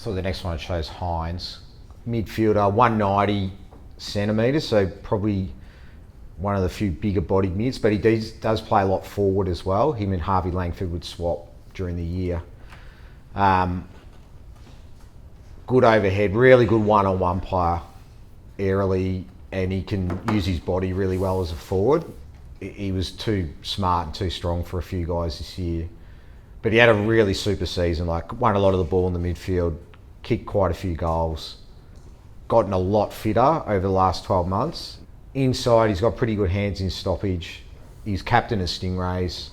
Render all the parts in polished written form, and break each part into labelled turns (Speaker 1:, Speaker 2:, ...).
Speaker 1: thought the next one shows Hynes. Midfielder, 190 centimetres, so probably one of the few bigger bodied mids, but he does play a lot forward as well. Him and Harvey Langford would swap during the year. Good overhead, really good one-on-one player aerially, and he can use his body really well as a forward. He was too smart and too strong for a few guys this year. But he had a really super season, like won a lot of the ball in the midfield, kicked quite a few goals, gotten a lot fitter over the last 12 months. Inside, he's got pretty good hands in stoppage. He's captain of Stingrays.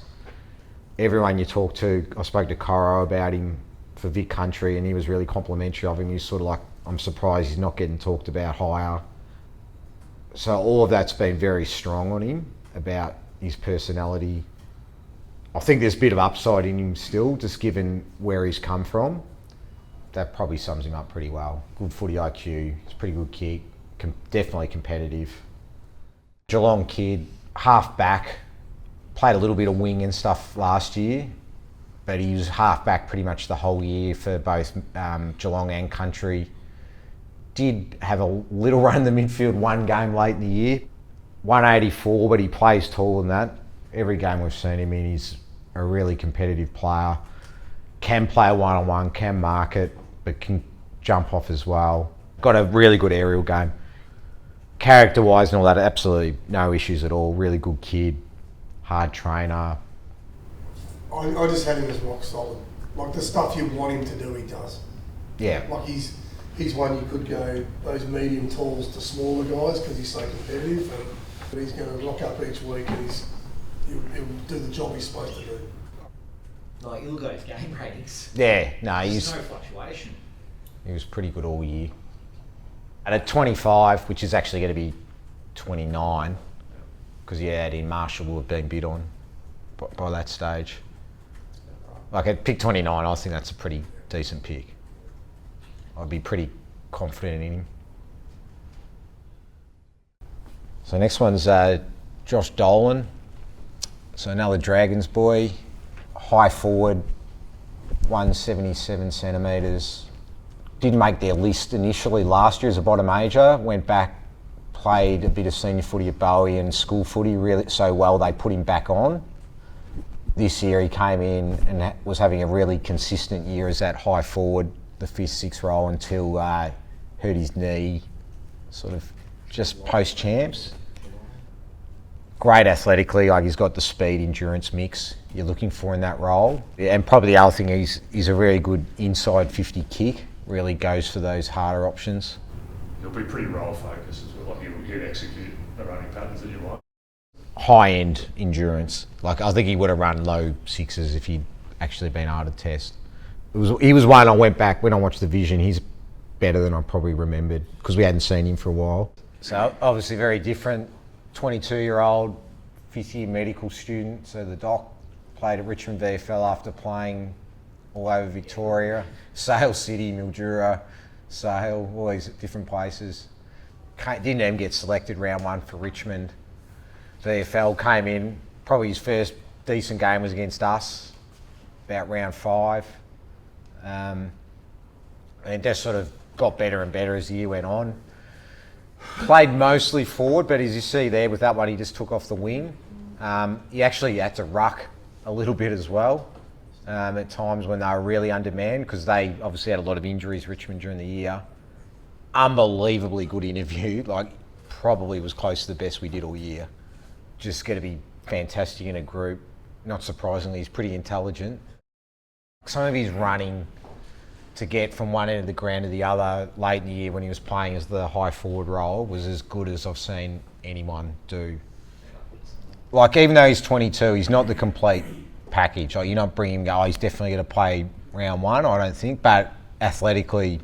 Speaker 1: Everyone you talk to, I spoke to Coro about him for Vic Country, and he was really complimentary of him. He's sort of like, I'm surprised he's not getting talked about higher. So all of that's been very strong on him about his personality. I think there's a bit of upside in him still, just given where he's come from. That probably sums him up pretty well. Good footy IQ, he's a pretty good kick, definitely competitive. Geelong kid, half back, played a little bit of wing and stuff last year, but he was half back pretty much the whole year for both Geelong and Country. Did have a little run in the midfield one game late in the year. 184, but he plays taller than that. Every game we've seen him in, he's a really competitive player. Can play a one-on-one, can mark it, but can jump off as well. Got a really good aerial game. Character-wise and all that, absolutely no issues at all. Really good kid, hard trainer.
Speaker 2: I just had him as rock solid. Like the stuff you want him to do, he does.
Speaker 1: Yeah.
Speaker 2: Like he's one you could go those medium talls to smaller guys because he's so competitive, and he's going to rock up each week and he'll do the job he's supposed to do.
Speaker 3: Like, you look at his game ratings.
Speaker 1: Yeah, no,
Speaker 3: There's no fluctuation.
Speaker 1: He was pretty good all year. And at 25, which is actually going to be 29, because in Marshall will have been bid on by that stage. Like at pick 29, I think that's a pretty decent pick. I'd be pretty confident in him. So next one's Josh Dolan. So another Dragons boy, high forward, 177 centimetres. Didn't make their list initially last year as a bottom major. Went back, played a bit of senior footy at Bowie and school footy really so well they put him back on. This year he came in and was having a really consistent year as that high forward, the 5th, 6th role until hurt his knee, sort of just post-champs. Great athletically, like he's got the speed endurance mix you're looking for in that role. And probably the other thing is he's a very good inside 50 kick, really goes for those harder options.
Speaker 4: He'll be pretty role focused as well, like he'll execute the running patterns that you like.
Speaker 1: High-end endurance. Like I think he would have run low 6s if he'd actually been able to test. He was one I went back, when I watched the vision, he's better than I probably remembered because we hadn't seen him for a while. So obviously very different. 22-year-old, 5th year medical student. So the doc played at Richmond VFL after playing all over Victoria, Sale City, Mildura, Sale, all these different places. Didn't even get selected round 1 for Richmond. VFL came in, probably his first decent game was against us, about round 5. And just sort of got better and better as the year went on. Played mostly forward, but as you see there with that one, he just took off the wing. He actually had to ruck a little bit as well at times when they were really undermanned because they obviously had a lot of injuries, Richmond, during the year. Unbelievably good interview, like probably was close to the best we did all year. Just going to be fantastic in a group. Not surprisingly, he's pretty intelligent. Some of his running to get from one end of the ground to the other late in the year when he was playing as the high forward role was as good as I've seen anyone do. Like even though he's 22, he's not the complete package. Like you're not bringing him, he's definitely going to play round 1, I don't think. But athletically,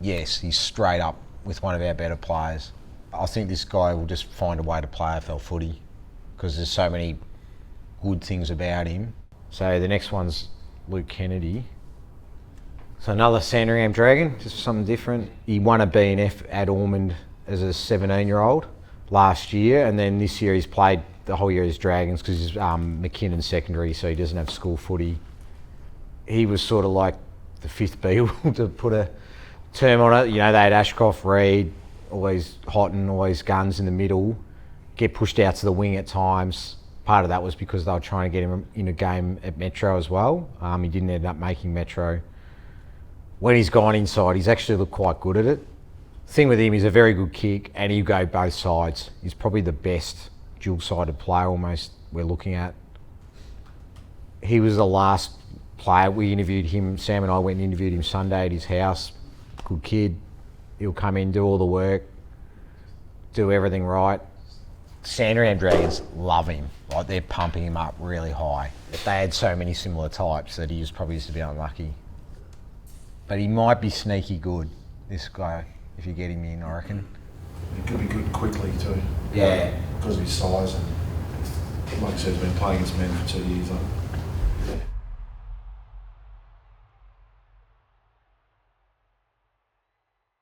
Speaker 1: yes, he's straight up with one of our better players. I think this guy will just find a way to play AFL footy because there's so many good things about him. So the next one's Luke Kennedy. So another Sandringham Dragon, just something different. He won a B&F at Ormond as a 17-year-old last year, and then this year he's played the whole year as Dragons because he's McKinnon secondary, so he doesn't have school footy. He was sort of like the fifth beetle to put a term on it. You know, they had Ashcroft, Reed, always Houghton, always guns in the middle, get pushed out to the wing at times. Part of that was because they were trying to get him in a game at Metro as well. He didn't end up making Metro. When he's gone inside, he's actually looked quite good at it. The thing with him, he's a very good kick, and he'll go both sides. He's probably the best dual-sided player almost we're looking at. He was the last player. We interviewed him, Sam and I went and interviewed him Sunday at his house. Good kid. He'll come in, do all the work, do everything right. Sandringham Dragons love him. Like, they're pumping him up really high. They had so many similar types that he was probably used to be unlucky. But he might be sneaky good, this guy, if you get him in, I reckon.
Speaker 5: He could be good quickly too.
Speaker 1: Yeah.
Speaker 5: Because of his size and, like I said, he's been playing against men for 2 years.